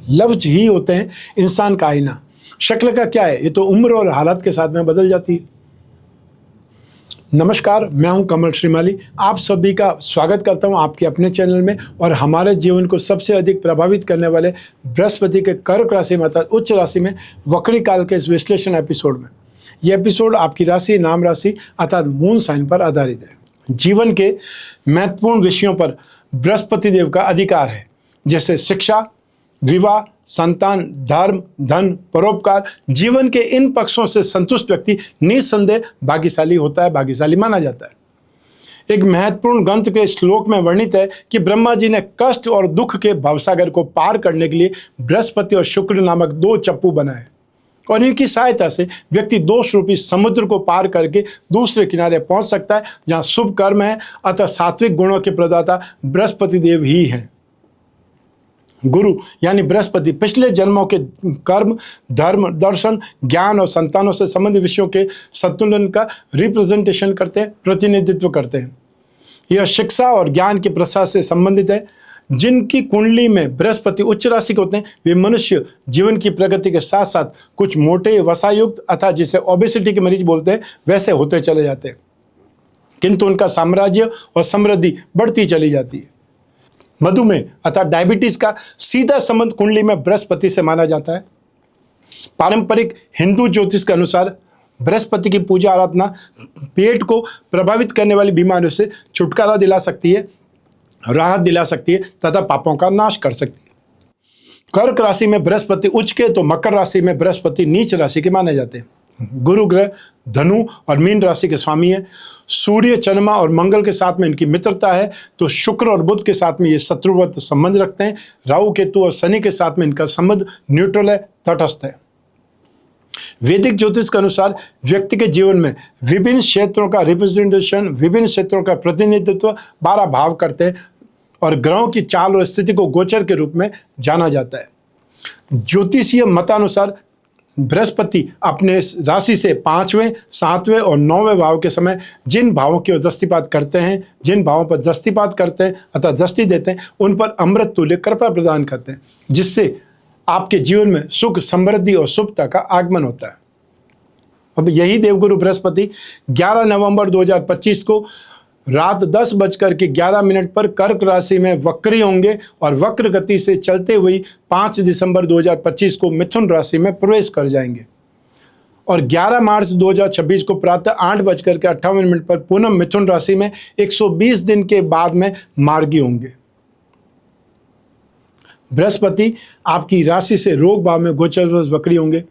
लफ्ज ही होते हैं इंसान का आईना। शक्ल का क्या है, ये तो उम्र और हालात के साथ में बदल जाती है। नमस्कार, मैं हूं कमल श्रीमाली। आप सभी का स्वागत करता हूं आपके अपने चैनल में और हमारे जीवन को सबसे अधिक प्रभावित करने वाले बृहस्पति के कर्क राशि में अर्थात उच्च राशि में वक्री काल के इस विश्लेषण एपिसोड में। यह एपिसोड आपकी राशि, नाम राशि अर्थात मून साइन पर आधारित है। जीवन के महत्वपूर्ण विषयों पर बृहस्पति देव का अधिकार है, जैसे शिक्षा, विवाह, संतान, धर्म, धन, परोपकार। जीवन के इन पक्षों से संतुष्ट व्यक्ति निस्संदेह भाग्यशाली होता है, भाग्यशाली माना जाता है। एक महत्वपूर्ण ग्रंथ के श्लोक में वर्णित है कि ब्रह्मा जी ने कष्ट और दुख के भवसागर को पार करने के लिए बृहस्पति और शुक्र नामक दो चप्पू बनाए और इनकी सहायता से व्यक्ति दोष रूपी समुद्र को पार करके दूसरे किनारे पहुंच सकता है, जहां शुभ कर्म है। अतः सात्विक गुणों के प्रदाता बृहस्पति देव ही हैं। गुरु यानी बृहस्पति पिछले जन्मों के कर्म, धर्म, दर्शन, ज्ञान और संतानों से संबंधित विषयों के संतुलन का रिप्रेजेंटेशन करते हैं, प्रतिनिधित्व करते हैं। यह शिक्षा और ज्ञान के प्रसार से संबंधित है। जिनकी कुंडली में बृहस्पति उच्च राशि के होते हैं, वे मनुष्य जीवन की प्रगति के साथ साथ कुछ मोटे, वसायुक्त अर्थात जिसे ओबेसिटी के मरीज बोलते हैं, वैसे होते चले जाते हैं, किंतु उनका साम्राज्य और समृद्धि बढ़ती चली जाती है। मधुमेह अर्थात डायबिटीज का सीधा संबंध कुंडली में बृहस्पति से माना जाता है। पारंपरिक हिंदू ज्योतिष के अनुसार बृहस्पति की पूजा आराधना पेट को प्रभावित करने वाली बीमारियों से छुटकारा दिला सकती है, राहत दिला सकती है तथा पापों का नाश कर सकती है। कर्क राशि में बृहस्पति उच्च के तो मकर राशि में बृहस्पति नीच राशि के माने जाते हैं। गुरु ग्रह धनु और मीन राशि के स्वामी है। सूर्य, चंद्रमा और मंगल के साथ में इनकी मित्रता है, तो शुक्र और बुध के साथ में ये शत्रुवत संबंध रखते हैं। राहु, केतु और शनि के साथ में इनका संबंध न्यूट्रल है, तटस्थ है। वैदिक ज्योतिष के अनुसार व्यक्ति के जीवन में विभिन्न क्षेत्रों का रिप्रेजेंटेशन, विभिन्न क्षेत्रों का प्रतिनिधित्व 12 भाव करते हैं और ग्रहों की चाल और स्थिति को गोचर के रूप में जाना जाता है। ज्योतिषीय मतानुसार बृहस्पति अपने राशि से 5वें, 7वें और 9वें भाव के समय जिन भावों की ओर दृष्टिपात करते हैं, जिन भावों पर दृष्टिपात करते हैं अर्थात दृष्टि देते हैं, उन पर अमृत तुल्य कृपा प्रदान करते हैं, जिससे आपके जीवन में सुख, समृद्धि और शुभता का आगमन होता है। अब यही देवगुरु बृहस्पति 11 नवंबर 2025 को रात 10:11 पर कर्क राशि में वक्री होंगे और वक्र गति से चलते हुए 5 दिसंबर 2025 को मिथुन राशि में प्रवेश कर जाएंगे और 11 मार्च 2026 को प्रातः 8:58 पर पुनः मिथुन राशि में 120 दिन के बाद में मार्गी होंगे। बृहस्पति आपकी राशि से रोग भाव में गोचर वक्री होंगे।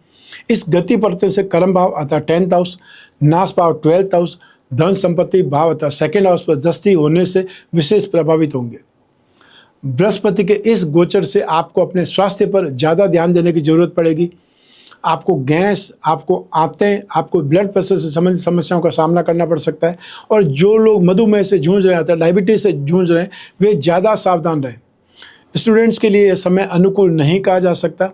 इस गति परिवर्तन से कर्म भाव अर्थात 10th हाउस, नाश भाव 12th हाउस, धन संपत्ति भाव अर्थात 2nd हाउस पर दृष्टि होने से विशेष प्रभावित होंगे। बृहस्पति के इस गोचर से आपको अपने स्वास्थ्य पर ज़्यादा ध्यान देने की जरूरत पड़ेगी। आपको गैस, आपको आंतें, आपको ब्लड प्रेशर से संबंधित समस्याओं का सामना करना पड़ सकता है और जो लोग मधुमेह से जूझ रहे हैं अर्थात डायबिटीज से जूझ रहे हैं, वे ज़्यादा सावधान रहें। स्टूडेंट्स के लिए यह समय अनुकूल नहीं कहा जा सकता।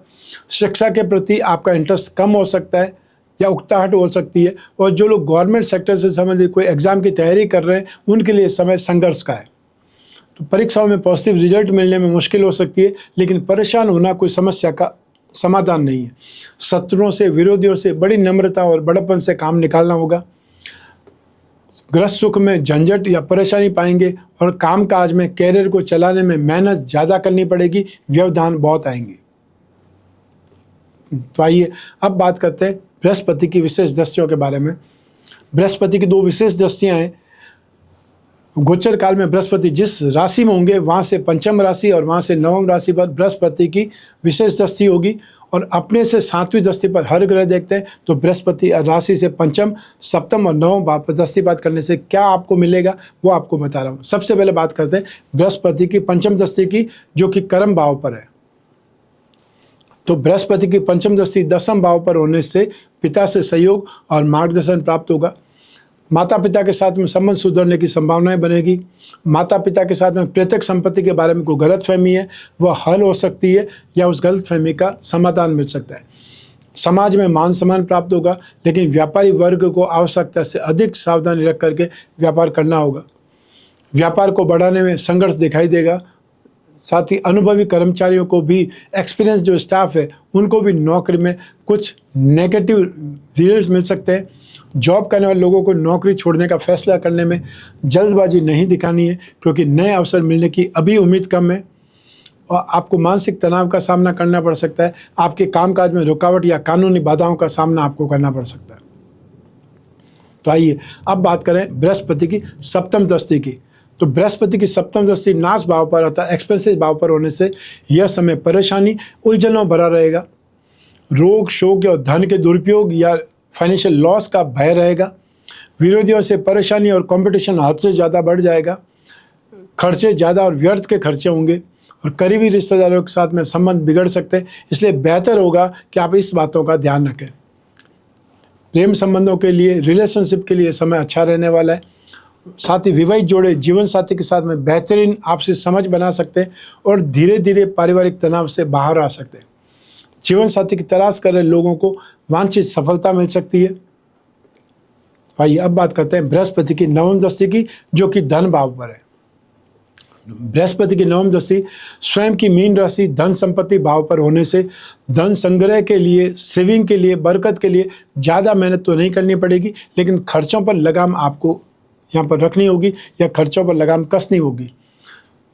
शिक्षा के प्रति आपका इंटरेस्ट कम हो सकता है या उकताहट हो सकती है और जो लोग गवर्नमेंट सेक्टर से संबंधित कोई एग्जाम की तैयारी कर रहे हैं, उनके लिए समय संघर्ष का है। तो परीक्षाओं में पॉजिटिव रिजल्ट मिलने में मुश्किल हो सकती है, लेकिन परेशान होना कोई समस्या का समाधान नहीं है। शत्रुओं से, विरोधियों से बड़ी नम्रता और बड़प्पन से काम निकालना होगा। गृहस्थ सुख में झंझट या परेशानी पाएंगे और कामकाज में, कैरियर को चलाने में मेहनत ज़्यादा करनी पड़ेगी, व्यवधान बहुत आएंगे। तो आइए अब बात करते हैं बृहस्पति की विशेष दृष्टियों के बारे में। बृहस्पति की 2 विशेष दृष्टियां हैं। गोचर काल में बृहस्पति जिस राशि में होंगे वहां से पंचम राशि और वहां से नवम राशि पर बृहस्पति की विशेष दृष्टि होगी और अपने से 7वीं दृष्टि पर हर ग्रह देखते हैं। तो बृहस्पति राशि से पंचम, सप्तम और नवम भाव पर दृष्टिपात करने से क्या आपको मिलेगा वो आपको बता रहा हूँ। सबसे पहले बात करते हैं बृहस्पति की पंचम दृष्टि की, जो कि कर्म भाव पर है। तो बृहस्पति की पंचम दृष्टि 10वें भाव पर होने से पिता से सहयोग और मार्गदर्शन प्राप्त होगा। माता पिता के साथ में संबंध सुधरने की संभावनाएं बनेगी। माता पिता के साथ में पैतृक संपत्ति के बारे में कोई गलतफहमी है वह हल हो सकती है या उस गलतफहमी का समाधान मिल सकता है। समाज में मान सम्मान प्राप्त होगा, लेकिन व्यापारी वर्ग को आवश्यकता से अधिक सावधानी रख करके व्यापार करना होगा। व्यापार को बढ़ाने में संघर्ष दिखाई देगा। साथ ही अनुभवी कर्मचारियों को भी, एक्सपीरियंस जो स्टाफ है उनको भी नौकरी में कुछ नेगेटिव रिजल्ट मिल सकते हैं। जॉब करने वाले लोगों को नौकरी छोड़ने का फैसला करने में जल्दबाजी नहीं दिखानी है, क्योंकि नए अवसर मिलने की अभी उम्मीद कम है और आपको मानसिक तनाव का सामना करना पड़ सकता है। आपके कामकाज में रुकावट या कानूनी बाधाओं का सामना आपको करना पड़ सकता है। तो आइए अब बात करें बृहस्पति की सप्तम दृष्टि की। तो बृहस्पति की सप्तम दृष्टि नाश भाव पर अर्थात एक्सपेंसिव भाव पर होने से यह समय परेशानी, उलझनों भरा रहेगा। रोग, शोक और धन के दुरुपयोग या फाइनेंशियल लॉस का भय रहेगा। विरोधियों से परेशानी और कंपटीशन हद से ज़्यादा बढ़ जाएगा। खर्चे ज़्यादा और व्यर्थ के खर्चे होंगे और करीबी रिश्तेदारों के साथ में संबंध बिगड़ सकते हैं, इसलिए बेहतर होगा कि आप इस बातों का ध्यान रखें। प्रेम संबंधों के लिए, रिलेशनशिप के लिए समय अच्छा रहने वाला है। साथ ही विवाहित जोड़े जीवन साथी के साथ में बेहतरीन आपसी समझ बना सकते हैं और धीरे धीरे पारिवारिक तनाव से बाहर आ सकते हैं। जीवन साथी की तलाश कर रहे लोगों को वांछित सफलता मिल सकती है। आइए अब बात करते हैं बृहस्पति की नवम दृष्टि की, जो कि धन भाव पर है। बृहस्पति की नवम दृष्टि स्वयं की मीन राशि धन संपत्ति भाव पर होने से धन संग्रह के लिए, सेविंग के लिए, बरकत के लिए ज़्यादा मेहनत तो नहीं करनी पड़ेगी, लेकिन खर्चों पर लगाम आपको यहाँ पर रखनी होगी या खर्चों पर लगाम कसनी होगी।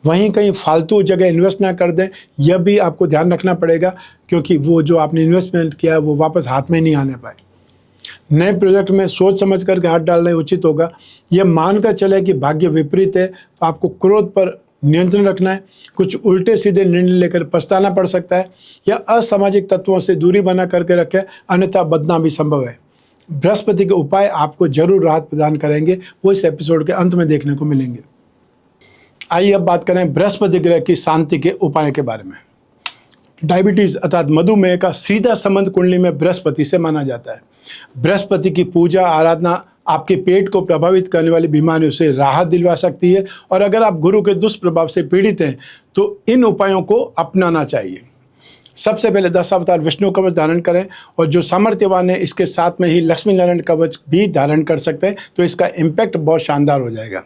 वहीं कहीं फालतू जगह इन्वेस्ट ना कर दें, यह भी आपको ध्यान रखना पड़ेगा, क्योंकि वो जो आपने इन्वेस्टमेंट किया है वो वापस हाथ में नहीं आने पाए। नए प्रोजेक्ट में सोच समझ करके हाथ डालना उचित होगा। यह मानकर चले कि भाग्य विपरीत है तो आपको क्रोध पर नियंत्रण रखना है। कुछ उल्टे सीधे निर्णय लेकर पछताना पड़ सकता है या असामाजिक तत्वों से दूरी बना करके रखें, अन्यथा बदनामी संभव है। बृहस्पति के उपाय आपको जरूर राहत प्रदान करेंगे, वो इस एपिसोड के अंत में देखने को मिलेंगे। आइए अब बात करें बृहस्पति ग्रह की शांति के उपाय के बारे में। डायबिटीज अर्थात मधुमेह का सीधा संबंध कुंडली में बृहस्पति से माना जाता है। बृहस्पति की पूजा आराधना आपके पेट को प्रभावित करने वाली बीमारियों से राहत दिलवा सकती है, और अगर आप गुरु के दुष्प्रभाव से पीड़ित हैं तो इन उपायों को अपनाना चाहिए। सबसे पहले 10 अवतार विष्णु कवच धारण करें, और जो सामर्थ्यवान है इसके साथ में ही लक्ष्मी नारायण कवच भी धारण कर सकते हैं, तो इसका इम्पैक्ट बहुत शानदार हो जाएगा।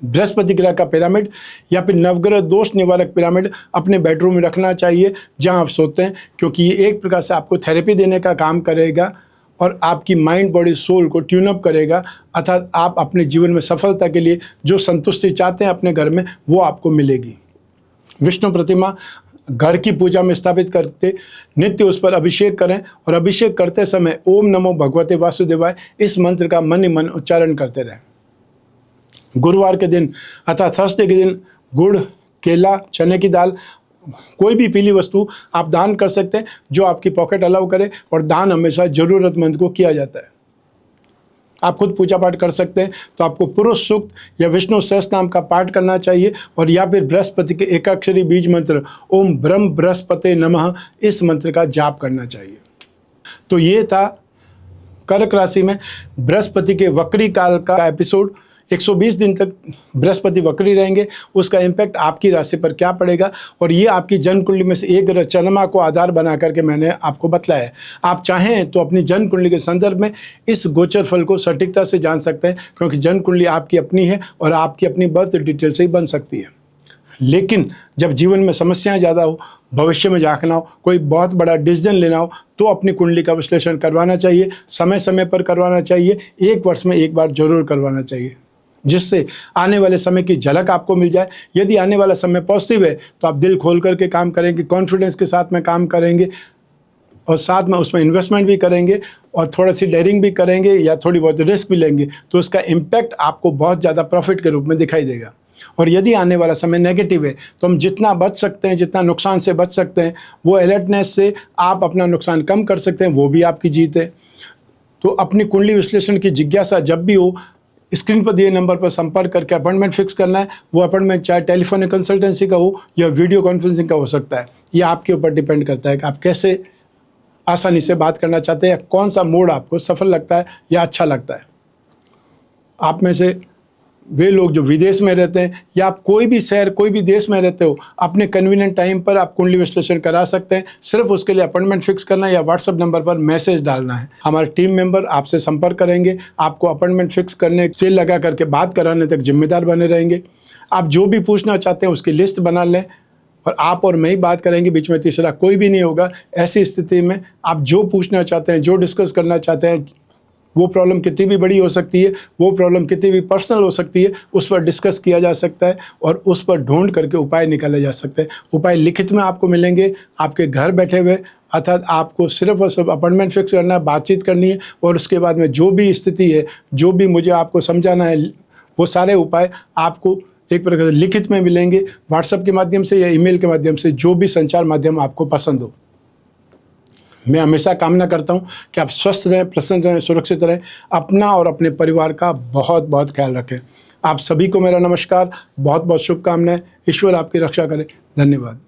बृहस्पति ग्रह का पिरामिड या फिर नवग्रह दोष निवारक पिरामिड अपने बेडरूम में रखना चाहिए जहां आप सोते हैं, क्योंकि ये एक प्रकार से आपको थेरेपी देने का काम करेगा और आपकी माइंड, बॉडी, सोल को ट्यून अप करेगा। अर्थात आप अपने जीवन में सफलता के लिए जो संतुष्टि चाहते हैं अपने घर में, वो आपको मिलेगी। विष्णु प्रतिमा घर की पूजा में स्थापित करते नित्य उस पर अभिषेक करें, और अभिषेक करते समय ओम नमो भगवते वासुदेवाय इस मंत्र का मन ही मन उच्चारण करते रहें। गुरुवार के दिन अर्थात थर्सडे के दिन गुड़, केला, चने की दाल, कोई भी पीली वस्तु आप दान कर सकते हैं जो आपकी पॉकेट अलाउ करे, और दान हमेशा जरूरतमंद को किया जाता है। आप खुद पूजा पाठ कर सकते हैं, तो आपको पुरुष सूक्त या विष्णु सहस्त्र नाम का पाठ करना चाहिए, और या फिर बृहस्पति के एकाक्षरी बीज मंत्र ओम ब्रह्म बृहस्पते नमः इस मंत्र का जाप करना चाहिए। तो ये था कर्क राशि में बृहस्पति के वक्री काल का एपिसोड। 120 दिन तक बृहस्पति वक्री रहेंगे, उसका इम्पैक्ट आपकी राशि पर क्या पड़ेगा, और ये आपकी जन्म कुंडली में से एक ग्रह चंद्रमा को आधार बना करके मैंने आपको बतलाया है। आप चाहें तो अपनी जन्म कुंडली के संदर्भ में इस गोचर फल को सटीकता से जान सकते हैं, क्योंकि जन्म कुंडली आपकी अपनी है और आपकी अपनी बर्थ डिटेल से ही बन सकती है। लेकिन जब जीवन में समस्याएं ज़्यादा हो, भविष्य में झांकना हो, कोई बहुत बड़ा डिसीजन लेना हो, तो अपनी कुंडली का विश्लेषण करवाना चाहिए। समय समय पर करवाना चाहिए, 1 वर्ष में एक बार जरूर करवाना चाहिए, जिससे आने वाले समय की झलक आपको मिल जाए। यदि आने वाला समय पॉजिटिव है तो आप दिल खोल करके काम करेंगे, कॉन्फिडेंस के साथ में काम करेंगे, और साथ में उसमें इन्वेस्टमेंट भी करेंगे और थोड़ा सी डेयरिंग भी करेंगे या थोड़ी बहुत रिस्क भी लेंगे, तो उसका इम्पैक्ट आपको बहुत ज़्यादा प्रॉफिट के रूप में दिखाई देगा। और यदि आने वाला समय नेगेटिव है तो हम जितना बच सकते हैं, जितना नुकसान से बच सकते हैं, वो अलर्टनेस से आप अपना नुकसान कम कर सकते हैं, वो भी आपकी जीत है। तो अपनी कुंडली विश्लेषण की जिज्ञासा जब भी हो, स्क्रीन पर दिए नंबर पर संपर्क करके अपॉइंटमेंट फिक्स करना है। वो अपॉइंटमेंट चाहे टेलीफोनिक कंसल्टेंसी का हो या वीडियो कॉन्फ्रेंसिंग का हो सकता है। ये आपके ऊपर डिपेंड करता है कि आप कैसे आसानी से बात करना चाहते हैं, कौन सा मोड आपको सफल लगता है या अच्छा लगता है। आप में से वे लोग जो विदेश में रहते हैं या आप कोई भी शहर, कोई भी देश में रहते हो, अपने कन्वीनियंट टाइम पर आप कुंडली विश्लेषण करा सकते हैं। सिर्फ उसके लिए अपॉइंटमेंट फिक्स करना है या व्हाट्सएप नंबर पर मैसेज डालना है। हमारे टीम मेंबर आपसे संपर्क करेंगे, आपको अपॉइंटमेंट फिक्स करने से लगा करके बात कराने तक जिम्मेदार बने रहेंगे। आप जो भी पूछना चाहते हैं उसकी लिस्ट बना लें और आप और मैं ही बात करेंगे, बीच में तीसरा कोई भी नहीं होगा। ऐसी स्थिति में आप जो पूछना चाहते हैं, जो डिस्कस करना चाहते हैं, वो प्रॉब्लम कितनी भी बड़ी हो सकती है, वो प्रॉब्लम कितनी भी पर्सनल हो सकती है, उस पर डिस्कस किया जा सकता है और उस पर ढूंढ करके उपाय निकाले जा सकते हैं। उपाय लिखित में आपको मिलेंगे आपके घर बैठे हुए, अर्थात आपको सिर्फ और सिर्फ अपॉइंटमेंट फिक्स करना है, बातचीत करनी है और उसके बाद में जो भी स्थिति है, जो भी मुझे आपको समझाना है, वो सारे उपाय आपको एक प्रकार से लिखित में मिलेंगे, व्हाट्सएप के माध्यम से या ईमेल के माध्यम से, जो भी संचार माध्यम आपको पसंद हो। मैं हमेशा कामना करता हूं कि आप स्वस्थ रहें, प्रसन्न रहें, सुरक्षित रहें, अपना और अपने परिवार का बहुत बहुत ख्याल रखें। आप सभी को मेरा नमस्कार, बहुत बहुत शुभकामनाएं। ईश्वर आपकी रक्षा करे। धन्यवाद।